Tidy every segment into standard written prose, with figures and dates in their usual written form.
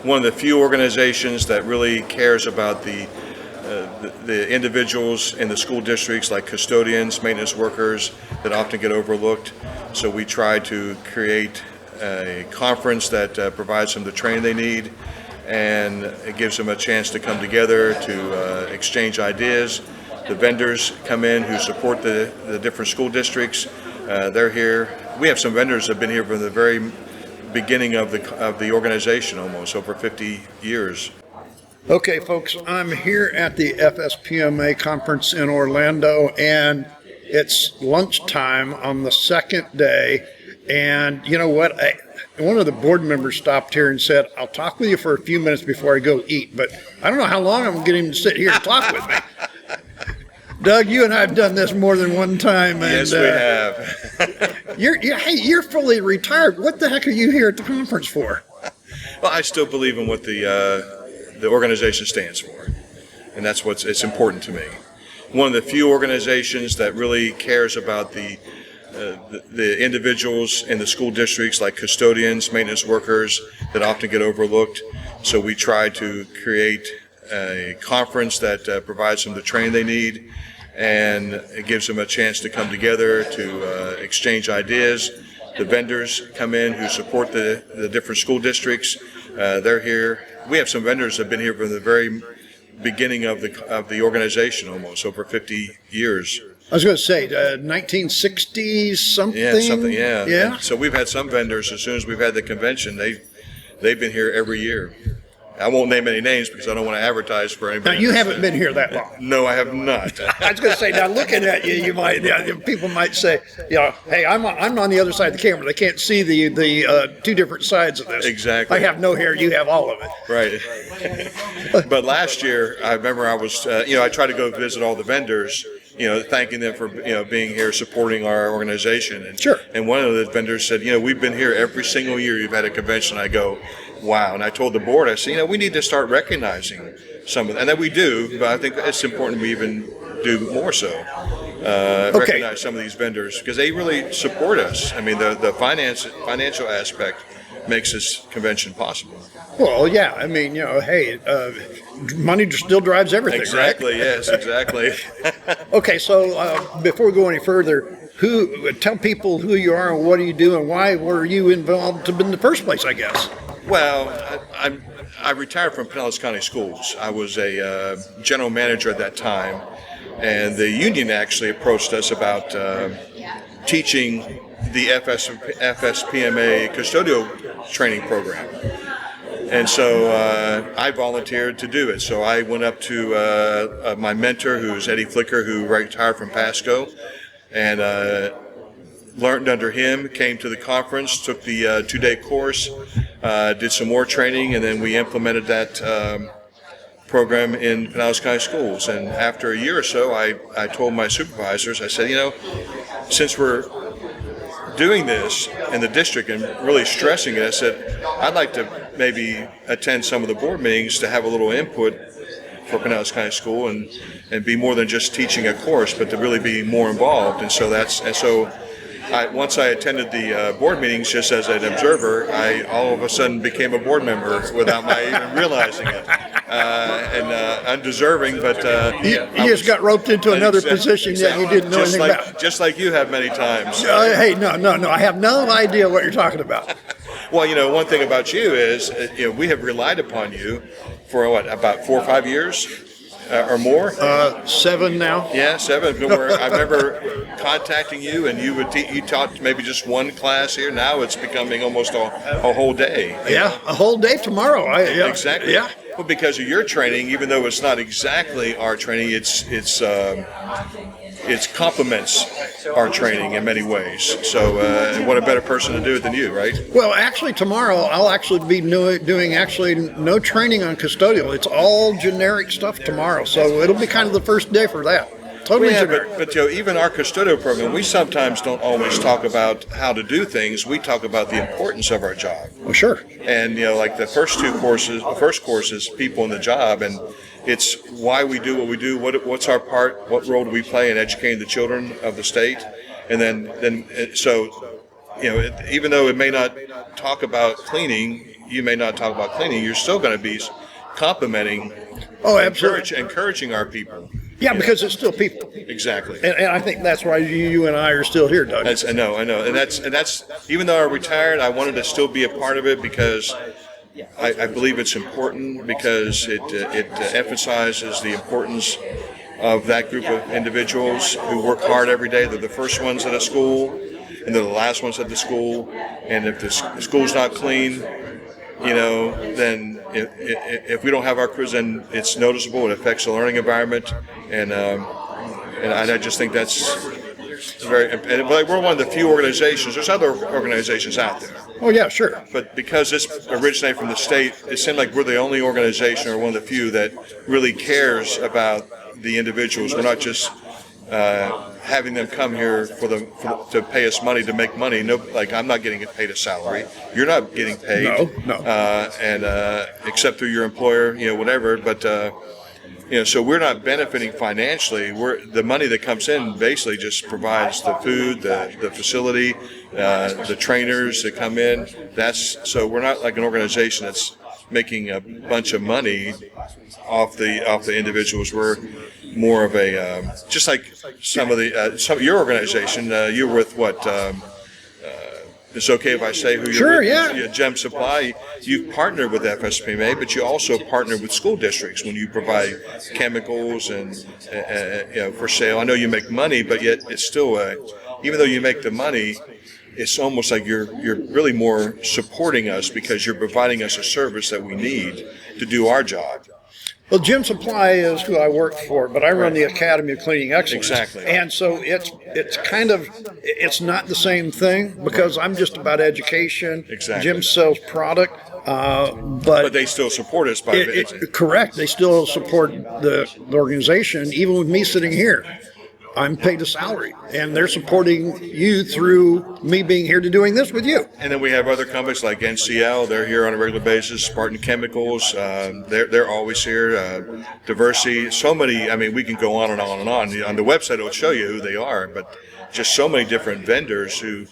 one of the few organizations that really cares about the individuals in the school districts, like custodians, maintenance workers, that often get overlooked. So we try to create a conference that provides them the training they need, and it gives them a chance to come together to exchange ideas. The vendors come in who support the different school districts. They're here. We have some vendors that have been here from the very beginning of the organization, almost over 50 years. Okay, folks, I'm here at the FSPMA conference in Orlando, and it's lunchtime on the second day. And you know what? One of the board members stopped here and said, "I'll talk with you for a few minutes before I go eat," but I don't know how long I'm getting to sit here and talk with me. Doug, you and I have done this more than one time. And, yes, we have. You're fully retired. What the heck are you here at the conference for? Well, I still believe in what the organization stands for, and that's it's important to me. One of the few organizations that really cares about the individuals in the school districts, like custodians, maintenance workers, that often get overlooked. So we try to create a conference that provides them the training they need, and it gives them a chance to come together to exchange ideas. The vendors come in who support the different school districts. They're here. We have some vendors that have been here from the very beginning of the organization, almost over 50 years. I was going to say 1960s something. Yeah, something. Yeah. Yeah. And so we've had some vendors, as soon as we've had the convention, they've been here every year. I won't name any names because I don't want to advertise for anybody. Now, you haven't been here that long. No, I have not. I was going to say, now looking at you, people might say, hey, I'm on the other side of the camera. They can't see the two different sides of this. Exactly. I have no hair. You have all of it. Right. But last year, I remember I was, I tried to go visit all the vendors, thanking them for, being here, supporting our organization. And, sure. And one of the vendors said, we've been here every single year you've had a convention. I go, wow. And I told the board, I said, we need to start recognizing some of them. And then we do, but I think it's important we even do more so. Recognize some of these vendors because they really support us. I mean, the financial aspect makes this convention possible. Well, yeah. I mean, hey, money still drives everything, exactly, right? Yes, exactly. Okay, so before we go any further, tell people who you are and what do you do and why were you involved in the first place, I guess? Well, I retired from Pinellas County Schools. I was a general manager at that time, and the union actually approached us about teaching the FSPMA custodial training program. And so I volunteered to do it. So I went up to my mentor, who's Eddie Flicker, who retired from Pasco, and learned under him, came to the conference, took the 2-day course, did some more training, and then we implemented that program in Pinellas County Schools. And after a year or so, I told my supervisors, I said, since we're doing this in the district and really stressing it, I said, I'd like to maybe attend some of the board meetings to have a little input for Pinellas County School and be more than just teaching a course, but to really be more involved. And so once I attended the board meetings just as an observer, I all of a sudden became a board member without my even realizing it. Undeserving, but you just got roped into another position that you didn't know anything about. Just like you have many times. Hey, no, I have no idea what you're talking about. Well, one thing about you is, we have relied upon you for about 4 or 5 years or more. 7 now. Yeah, 7. I remember contacting you, and you taught maybe just one class here. Now it's becoming almost a whole day. Yeah, a whole day tomorrow. Exactly. Yeah. Well, because of your training, even though it's not exactly our training, it complements our training in many ways. So what a better person to do it than you, right? Well, actually, tomorrow I'll actually be doing no training on custodial. It's all generic stuff tomorrow. So it'll be kind of the first day for that. Totally generic. But even our custodial program, we sometimes don't always talk about how to do things. We talk about the importance of our job. Oh, sure. And, like the first course is people in the job, and it's why we do what we do, what's our part, what role do we play in educating the children of the state. And then even though it may not talk about cleaning, you may not talk about cleaning, you're still going to be complimenting, absolutely, encouraging our people. Yeah, because it's still people. Exactly. And I think that's why you and I are still here, Doug. I know. And that's even though I retired, I wanted to still be a part of it because I believe it's important, because it emphasizes the importance of that group of individuals who work hard every day. They're the first ones at a school, and they're the last ones at the school. And if the school's not clean, then if we don't have our crews, then it's noticeable. It affects the learning environment, and I just think that's very. And we're one of the few organizations. There's other organizations out there. Oh yeah, sure. But because this originated from the state, it seemed like we're the only organization, or one of the few, that really cares about the individuals. We're not just having them come here to pay us money, to make money. No, like, I'm not getting paid a salary. You're not getting paid. No. And except through your employer, whatever. But so we're not benefiting financially. The money that comes in basically just provides the food, the facility, the trainers that come in. So we're not like an organization that's making a bunch of money off the individuals. We're more of a just like some of your organization. You're with what? It's okay if I say who you're Sure, with? yeah. Gem Supply. You've partnered with FSPMA, but you also partner with school districts when you provide chemicals and for sale. I know you make money, but yet it's still even though you make the money, it's almost like you're really more supporting us, because you're providing us a service that we need to do our job. Well, Gem Supply is who I work for, but I run the Academy of Cleaning Excellence. Exactly. And so it's not the same thing, because I'm just about education. Exactly. Gem sells product, but they still support us by correct. They still support the organization, even with me sitting here. I'm paid a salary, and they're supporting you through me being here to doing this with you. And then we have other companies like NCL. They're here on a regular basis. Spartan Chemicals. They're always here. Diversity. So many. I mean, we can go on and on and on. On the website, it'll show you who they are. But just so many different vendors who,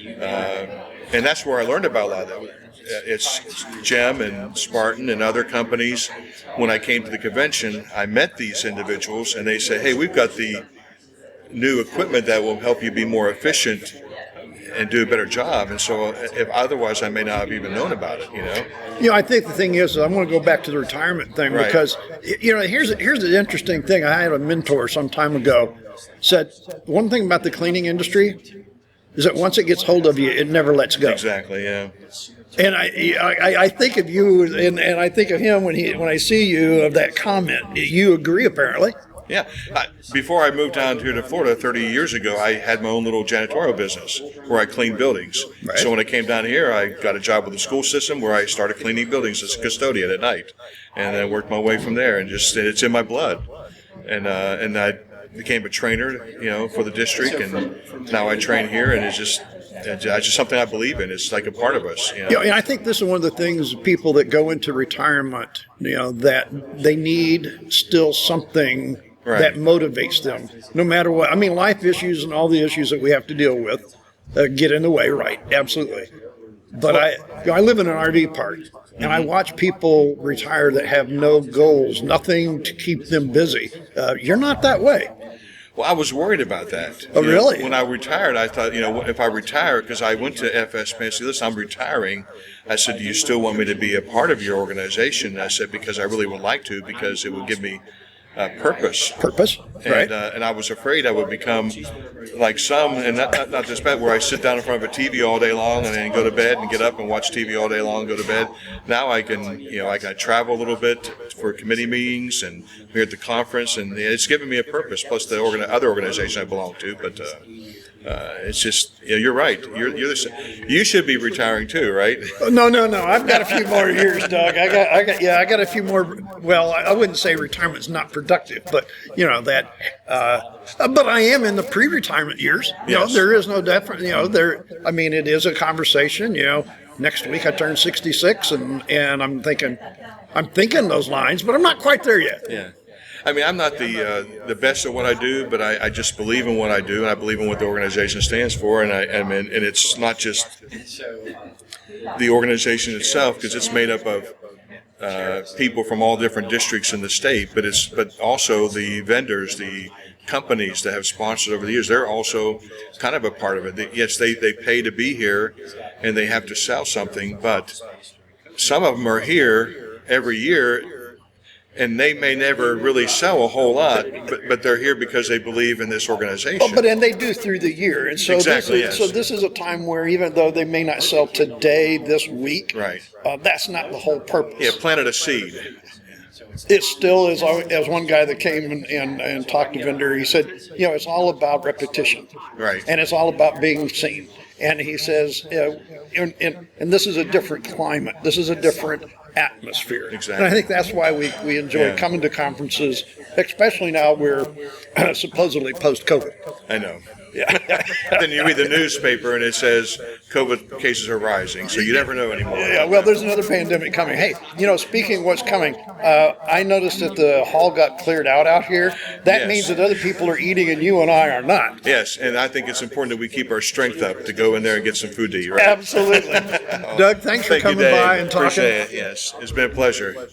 and that's where I learned about a lot of that. It's Gem and Spartan and other companies. When I came to the convention, I met these individuals, and they said, "Hey, we've got the new equipment that will help you be more efficient and do a better job." And so if otherwise I may not have even known about it, I think the thing is, I'm going to go back to the retirement thing, right. Because, here's the interesting thing. I had a mentor some time ago said, one thing about the cleaning industry is that once it gets hold of you, it never lets go. Exactly, yeah. And I think of you, and I think of him when I see you, of that comment. You agree, apparently. Yeah. Before I moved down here to Florida 30 years ago, I had my own little janitorial business where I cleaned buildings. Right. So when I came down here, I got a job with the school system where I started cleaning buildings as a custodian at night. And I worked my way from there, and it's in my blood. And I became a trainer, for the district, and now I train here, and it's just something I believe in. It's like a part of us. And I think this is one of the things, people that go into retirement, that they need still something right. that motivates them, no matter what. I mean, life issues and all the issues that we have to deal with get in the way, right? Absolutely. But I live in an RV park, and I watch people retire that have no goals, nothing to keep them busy. You're not that way. Well, I was worried about that. Oh, really? When I retired, I thought, if I retire, because I went to FSPMA and said, "Listen, I'm retiring." I said, "Do you still want me to be a part of your organization?" And I said, "Because I really would like to, because it would give me purpose." Purpose, right. And I was afraid I would become like some, and not just bad, where I sit down in front of a TV all day long and then go to bed and get up and watch TV all day long, go to bed. Now I can, I can travel a little bit for committee meetings and here at the conference, and it's given me a purpose, plus the other organization I belong to. But it's just, you're right. You should be retiring too, right? No. I've got a few more years, Doug. I got a few more. Well, I wouldn't say retirement's not productive, but that. But I am in the pre-retirement years. Yes. There is no difference. I mean, it is a conversation. Next week I turn 66, and I'm thinking those lines, but I'm not quite there yet. Yeah. I mean, I'm not the best at what I do, but I just believe in what I do, and I believe in what the organization stands for, and I mean, and it's not just the organization itself, because it's made up of people from all different districts in the state, but also the vendors, the companies that have sponsored over the years. They're also kind of a part of it. Yes, they pay to be here, and they have to sell something, but some of them are here every year, and they may never really sell a whole lot, but they're here because they believe in this organization. Well, and they do through the year, and so Exactly, so yes. this is a time where even though they may not sell today, this week, Right. That's not the whole purpose. Yeah, planted a seed. It still is, as one guy that came and talked to vendor, he said, it's all about repetition. Right. And it's all about being seen. And he says, and this is a different climate. This is a different atmosphere. Exactly. And I think that's why we enjoy coming to conferences, especially now we're supposedly post-COVID. I know. Yeah. Then you read the newspaper and it says COVID cases are rising, so you never know anymore. Yeah, well, there's another pandemic coming. Hey, speaking of what's coming, I noticed that the hall got cleared out here. That Yes. means that other people are eating and you and I are not. Yes, and I think it's important that we keep our strength up to go in there and get some food to eat, right? Absolutely. Doug, thanks for Thank you, coming Dave. by and talking. Appreciate it, yes. It's been a pleasure.